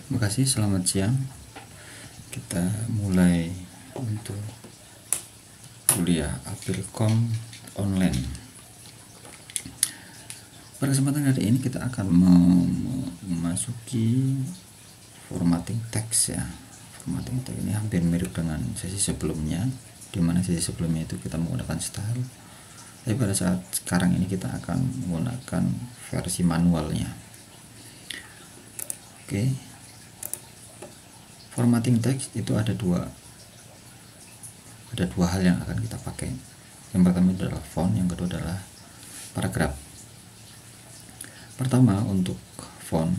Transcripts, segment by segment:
Terima kasih, selamat siang. Kita mulai untuk kuliah Aprilcom online. Pada kesempatan hari ini kita akan memasuki formatting text ya. Formatting text ini hampir mirip dengan sesi sebelumnya, di mana sesi sebelumnya itu kita menggunakan style. Tapi pada saat sekarang ini kita akan menggunakan versi manualnya. Oke. Formatting text itu ada dua hal yang akan kita pakai. Yang pertama adalah font, yang kedua adalah paragraf. Pertama, untuk font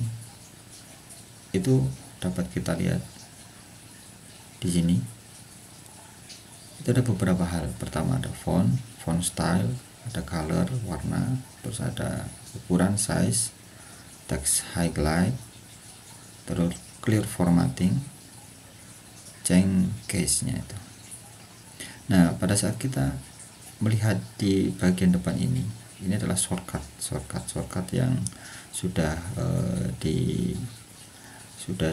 itu dapat kita lihat di sini. Itu ada beberapa hal. Pertama ada font style, ada color, warna, terus ada ukuran, size, text highlight, terus clear formatting, change case-nya itu. Nah, pada saat kita melihat di bagian depan ini adalah shortcut yang sudah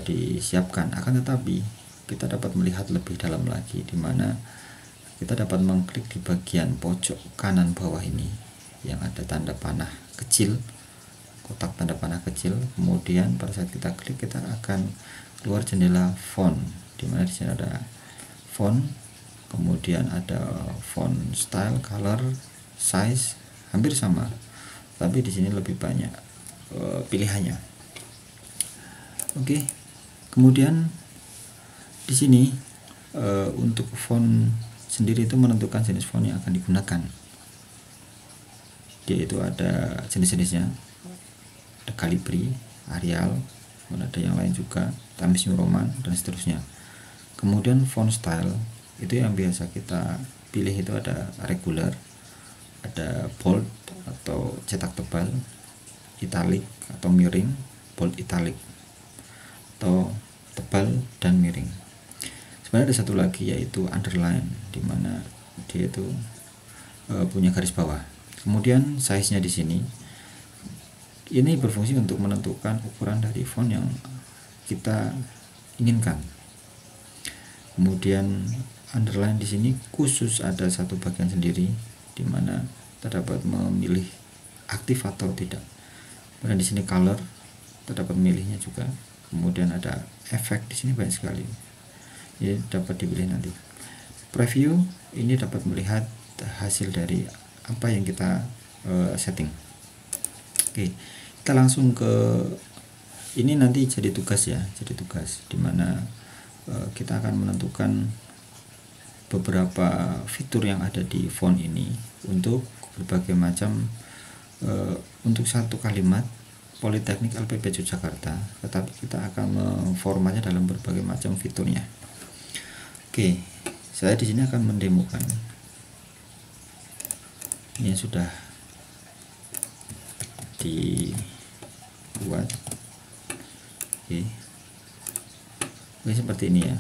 disiapkan. Akan tetapi kita dapat melihat lebih dalam lagi, di mana kita dapat mengklik di bagian pojok kanan bawah ini yang ada tanda panah kecil, kotak tanda panah kecil. Kemudian pada saat kita klik, kita akan keluar jendela font, di mana di sini ada font, kemudian ada font style, color, size, hampir sama, tapi di sini lebih banyak pilihannya. Oke. Kemudian di sini untuk font sendiri itu menentukan jenis font yang akan digunakan. Dia itu ada jenis-jenisnya, ada Calibri, Arial, ada yang lain juga, Times New Roman, dan seterusnya. Kemudian font style itu yang biasa kita pilih itu ada regular, ada bold atau cetak tebal, italic atau miring, bold italic, atau tebal dan miring. Sebenarnya ada satu lagi yaitu underline, di mana dia itu punya garis bawah. Kemudian size-nya di sini ini berfungsi untuk menentukan ukuran dari font yang kita inginkan. Kemudian underline di sini khusus ada satu bagian sendiri, di mana kita dapat memilih aktif atau tidak. Kemudian di sini color, kita dapat memilihnya juga. Kemudian ada efek di sini banyak sekali. Ini dapat dipilih nanti. Preview ini dapat melihat hasil dari apa yang kita setting. Oke, kita langsung ke ini, nanti jadi tugas ya, di mana kita akan menentukan beberapa fitur yang ada di font ini untuk berbagai macam untuk satu kalimat Politeknik LPB Yogyakarta, tetapi kita akan memformatnya dalam berbagai macam fiturnya. Oke, saya di sini akan mendemokan ini yang sudah dibuat. Oke, seperti ini ya.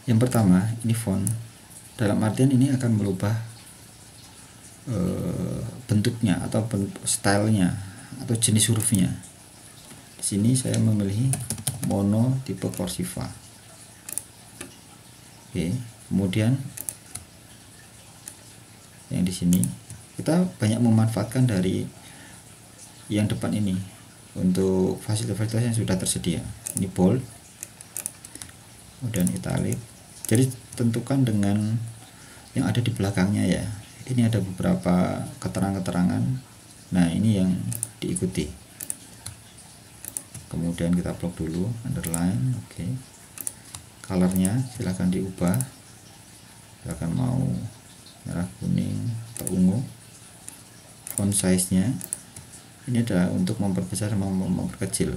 Yang pertama, ini font. Dalam artian ini akan merubah bentuknya atau stylenya atau jenis hurufnya. Di sini saya memilih mono tipe cursiva. Oke, kemudian yang di sini kita banyak memanfaatkan dari yang depan ini untuk fasilitas yang sudah tersedia. Ini bold, kemudian italic. Jadi tentukan dengan yang ada di belakangnya ya. Ini ada beberapa keterangan-keterangan. Nah, ini yang diikuti. Kemudian kita blok dulu underline. Oke. Colornya silahkan diubah. Silahkan mau merah, kuning, atau ungu. Font size-nya ini adalah untuk memperbesar dan memperkecil.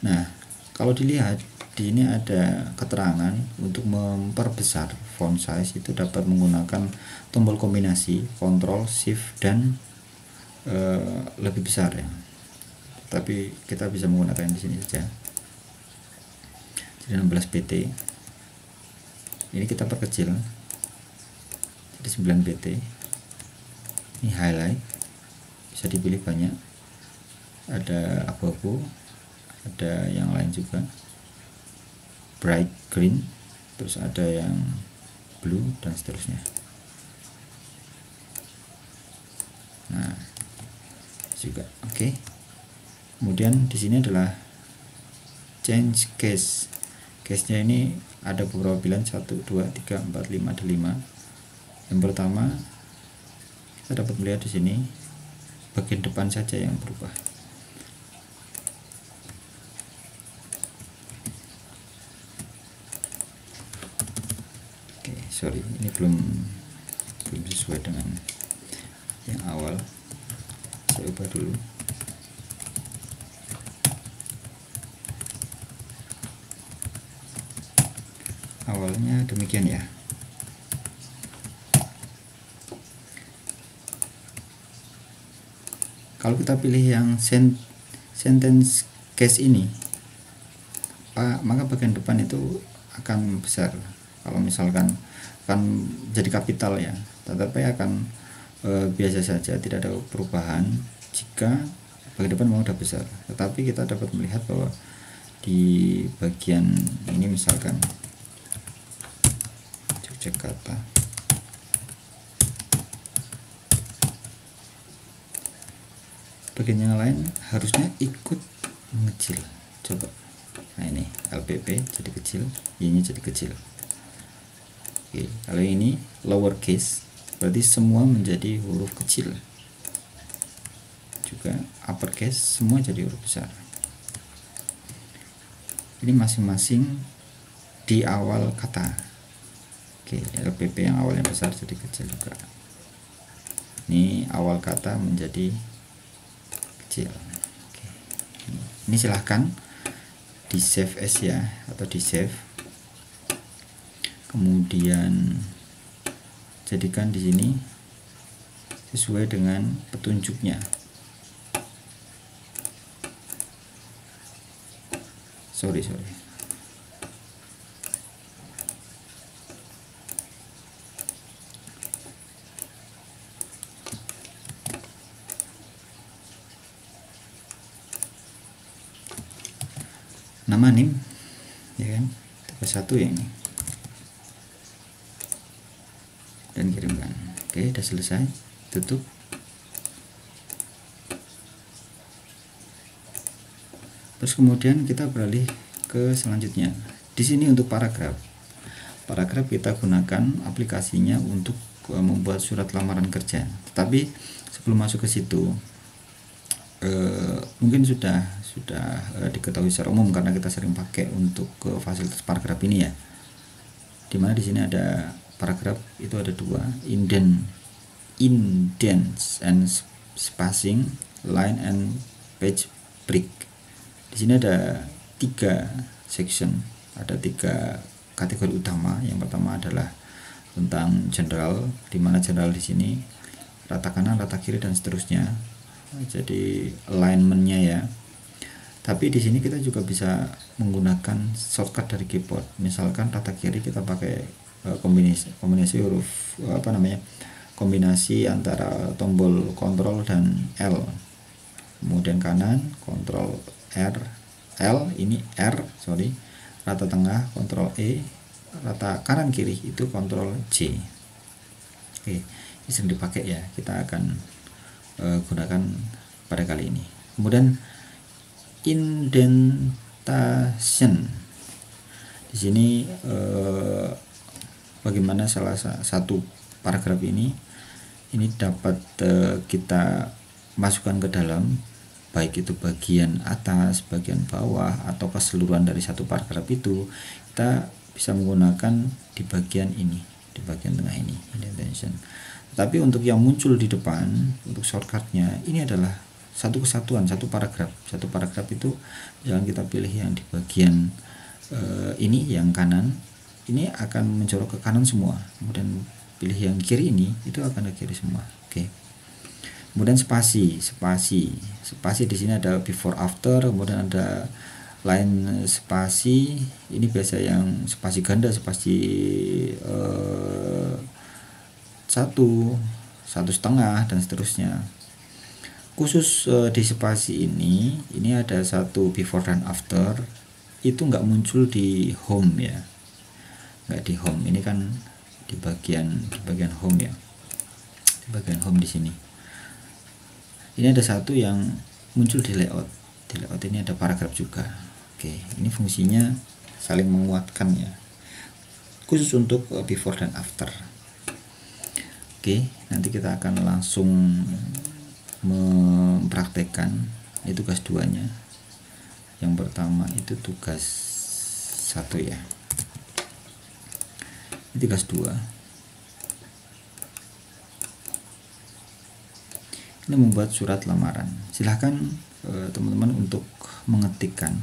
Nah, kalau dilihat di ini ada keterangan untuk memperbesar font size itu dapat menggunakan tombol kombinasi Ctrl Shift dan lebih besar ya. Tapi kita bisa menggunakan di sini saja. Jadi 16 pt. Ini kita perkecil. Jadi 9 pt. Ini highlight. Bisa dipilih banyak. ada abu-abu, ada yang lain juga bright green, terus ada yang blue dan seterusnya. Nah juga oke. Kemudian di sini adalah change case. Case-nya ini ada beberapa pilihan, 1, 2, 3, 4, 5, ada 5. Yang pertama kita dapat melihat di sini bagian depan saja yang berubah. Oke, sorry, ini belum sesuai dengan yang awal. Saya ubah dulu. Awalnya demikian ya. Kalau kita pilih yang sentence case ini, maka bagian depan itu akan besar. Kalau misalkan akan jadi kapital ya, tetapi akan biasa saja, tidak ada perubahan jika bagian depan memang sudah besar. Tetapi kita dapat melihat bahwa di bagian ini misalkan Jakarta, bagian yang lain harusnya ikut mengecil. Coba, nah ini LPP jadi kecil, Y-nya jadi kecil. Oke, kalau ini lowercase berarti semua menjadi huruf kecil, juga uppercase semua jadi huruf besar. Ini masing-masing di awal kata. Oke, LPP yang awalnya besar jadi kecil juga. Ini awal kata menjadi kecil. Oke. Ini silahkan di save as ya, atau di save. Kemudian jadikan di sini sesuai dengan petunjuknya. Sorry. Nama NIM ya kan, tipe 1 ya ini, dan kirimkan. Oke, udah selesai, tutup. Terus kemudian kita beralih ke selanjutnya. Di sini untuk paragraf kita gunakan aplikasinya untuk membuat surat lamaran kerja. Tetapi sebelum masuk ke situ, mungkin sudah diketahui secara umum karena kita sering pakai untuk ke fasilitas paragraf ini ya. Dimana di sini ada paragraf itu ada 2, indents and spacing, line and page break. Di sini ada 3 section, ada 3 kategori utama. Yang pertama adalah tentang general, dimana general di sini rata kanan, rata kiri dan seterusnya. Jadi alignmentnya ya. Tapi di sini kita juga bisa menggunakan shortcut dari keyboard. Misalkan rata kiri kita pakai kombinasi huruf kombinasi antara tombol Ctrl dan L. Kemudian kanan Ctrl L, ini R, rata tengah Ctrl E, rata kanan kiri itu Ctrl J. Oke, ini sering dipakai ya. Kita akan gunakan pada kali ini. Kemudian indentation. Di sini bagaimana salah satu paragraf ini dapat kita masukkan ke dalam, baik itu bagian atas, bagian bawah, atau keseluruhan dari satu paragraf itu, kita bisa menggunakan di bagian ini, di bagian tengah ini, indentation. Tapi untuk yang muncul di depan, untuk shortcutnya, ini adalah satu kesatuan, satu paragraf itu jangan kita pilih yang di bagian ini yang kanan, ini akan menjorok ke kanan semua. Kemudian pilih yang kiri ini, itu akan ke kiri semua. Oke. Kemudian spasi di sini ada before after, kemudian ada line spasi. Ini biasa yang spasi ganda, spasi 1, 1,5 dan seterusnya. Khusus di spasi ini ada satu before dan after, itu nggak muncul di home ya, nggak di home. Ini kan di bagian home ya, di bagian home di sini. Ini ada satu yang muncul di layout. Di layout ini ada paragraf juga. Oke, ini fungsinya saling menguatkan ya, khusus untuk before dan after. Oke, nanti kita akan langsung mempraktekkan. Ini tugas 2-nya. Yang pertama itu tugas 1 ya. Ini tugas 2. Ini membuat surat lamaran. Silahkan teman-teman untuk mengetikkan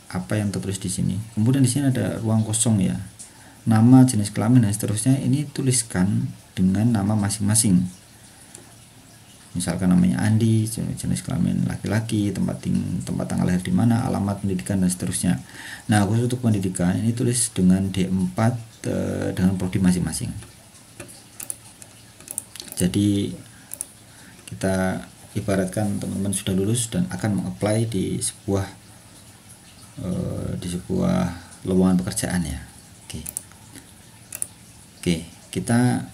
apa yang tertulis di sini. Kemudian di sini ada ruang kosong ya. Nama, jenis kelamin dan seterusnya ini tuliskan dengan nama masing-masing. Misalkan namanya Andi, jenis kelamin laki-laki, tempat tanggal lahir di mana, alamat pendidikan dan seterusnya. Nah, khusus untuk pendidikan ini tulis dengan D4 dengan prodi masing-masing. Jadi kita ibaratkan teman-teman sudah lulus dan akan mengapply di sebuah lowongan pekerjaan ya. Oke, kita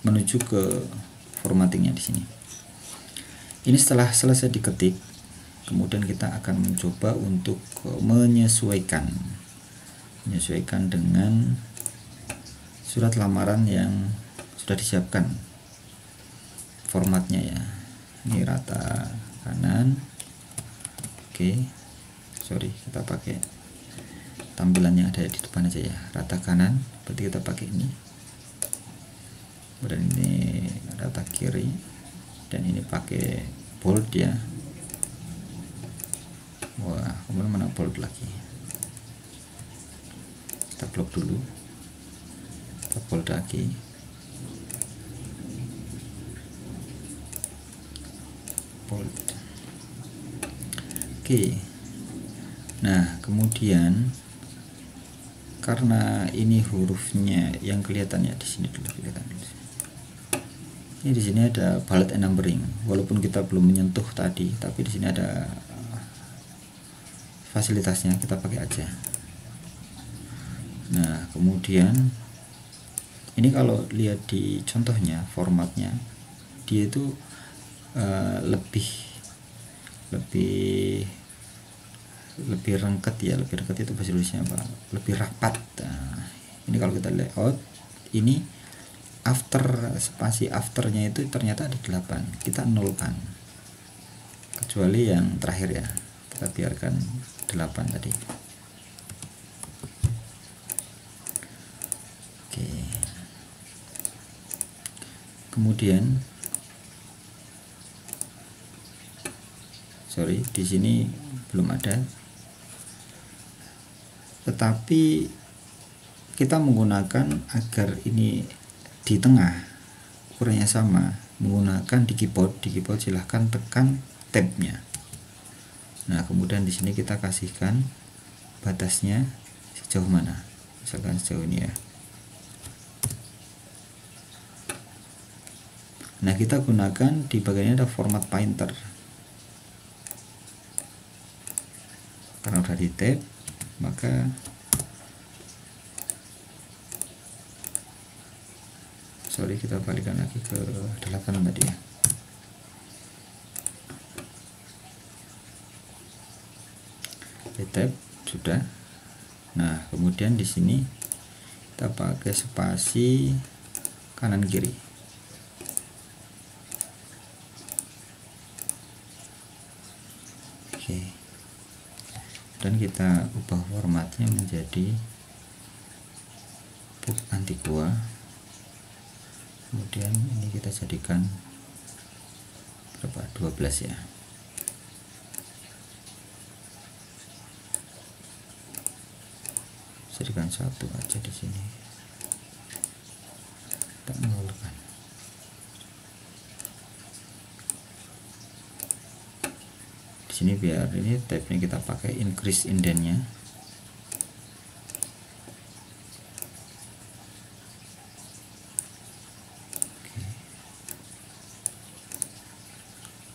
menuju ke formattingnya di sini. Ini setelah selesai diketik, kemudian kita akan mencoba untuk menyesuaikan dengan surat lamaran yang sudah disiapkan formatnya ya. Ini rata kanan. Oke, sorry, kita pakai tampilannya ada di depan aja ya, rata kanan. Berarti kita pakai ini. Dan ini rata kiri, dan ini pakai bold ya. Wah, kemudian mana bold lagi? Kita blok dulu, kita bold lagi. Bold. Oke. Nah, kemudian karena ini hurufnya yang kelihatannya di sini dulu, kelihatan dulu. Ini di sini ada bullet and numbering. Walaupun kita belum menyentuh tadi, tapi di sini ada fasilitasnya, kita pakai aja. Nah, kemudian ini kalau lihat di contohnya, formatnya dia itu lebih rengket ya. Lebih rengket itu bahasa Indonesia apa? Lebih rapat. Nah, ini kalau kita layout ini spasi afternya itu ternyata ada 8, kita nolkan, kecuali yang terakhir ya, kita biarkan 8 tadi. Oke, kemudian sorry, di sini belum ada, tetapi kita menggunakan agar ini di tengah ukurannya sama, menggunakan di keyboard silahkan tekan tab-nya. Nah, kemudian di sini kita kasihkan batasnya sejauh mana, misalkan sejauh ini ya. Nah, kita gunakan di bagiannya ada format painter, karena udah di tab, maka sorry, kita balikan lagi ke 8 tadi ya. Tab sudah. Nah, kemudian di sini kita pakai spasi kanan kiri. Oke. Dan kita ubah formatnya menjadi book Antigua. Kemudian ini kita jadikan berapa, 12 ya. Jadikan 1 aja di sini, kita nolkan. Di sini biar ini tabnya kita pakai increase indentnya.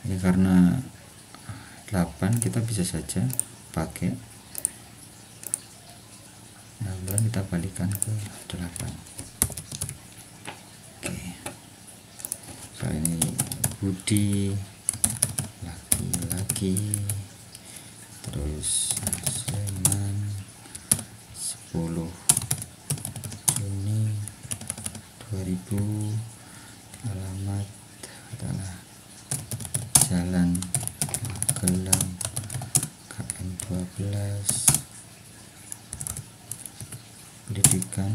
Ini karena 8 kita bisa saja pakai, nah kemudian kita balikan ke 8. Oke, kali ini Budi laki-laki, terus Sleman 10 Juni 2000, alamat adalah Jalan Magelang KM 12, pendidikan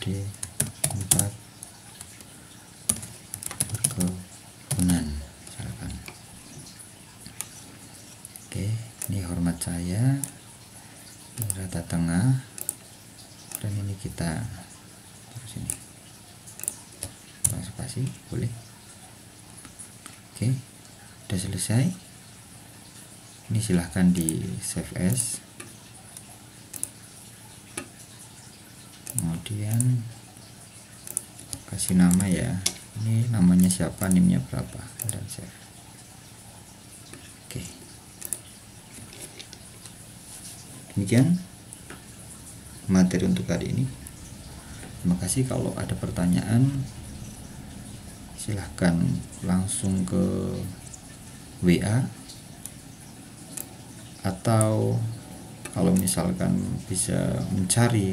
D4, perkebunan, misalkan. Oke, ini hormat saya, ini rata tengah, dan ini kita terus ini spasi boleh. Oke, udah selesai. Ini silahkan di save as, kemudian kasih nama ya, ini namanya siapa, nimnya berapa, dan save. Oke, demikian materi untuk hari ini. Terima kasih. Kalau ada pertanyaan silahkan langsung ke WA, atau kalau misalkan bisa mencari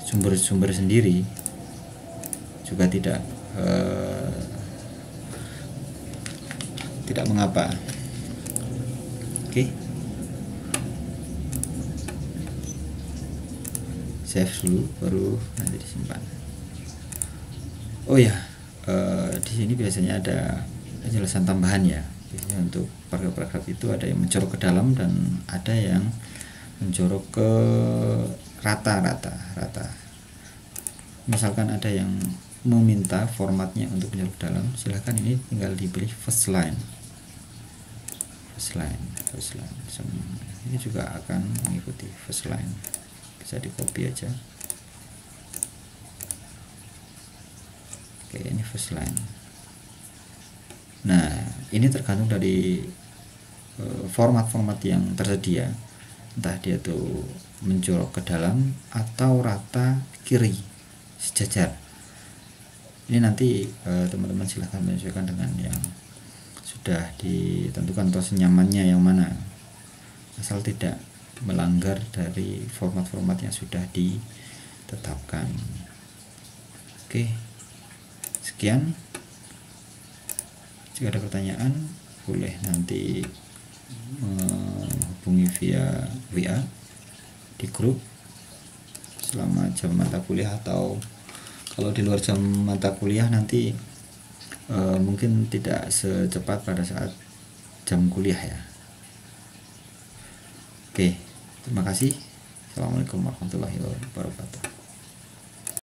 sumber-sumber sendiri juga tidak mengapa. Oke, save dulu baru nanti disimpan. Oh ya, di sini biasanya ada penjelasan tambahan ya. Biasanya untuk paragraf itu ada yang mencorok ke dalam dan ada yang mencorok ke rata. Misalkan ada yang meminta formatnya untuk mencorok ke dalam, silahkan ini tinggal dipilih first line. Ini juga akan mengikuti first line, bisa di copy aja. Oke, ini first line. Nah, ini tergantung dari format-format yang tersedia, entah dia tuh mencolok ke dalam atau rata kiri sejajar. Ini nanti teman-teman silahkan menyesuaikan dengan yang sudah ditentukan atau senyamannya yang mana, asal tidak melanggar dari format-format yang sudah ditetapkan. Oke, sekian. Jika ada pertanyaan boleh nanti menghubungi via WA di grup selama jam mata kuliah, atau kalau di luar jam mata kuliah nanti mungkin tidak secepat pada saat jam kuliah ya. Oke, terima kasih. Assalamualaikum warahmatullahi wabarakatuh.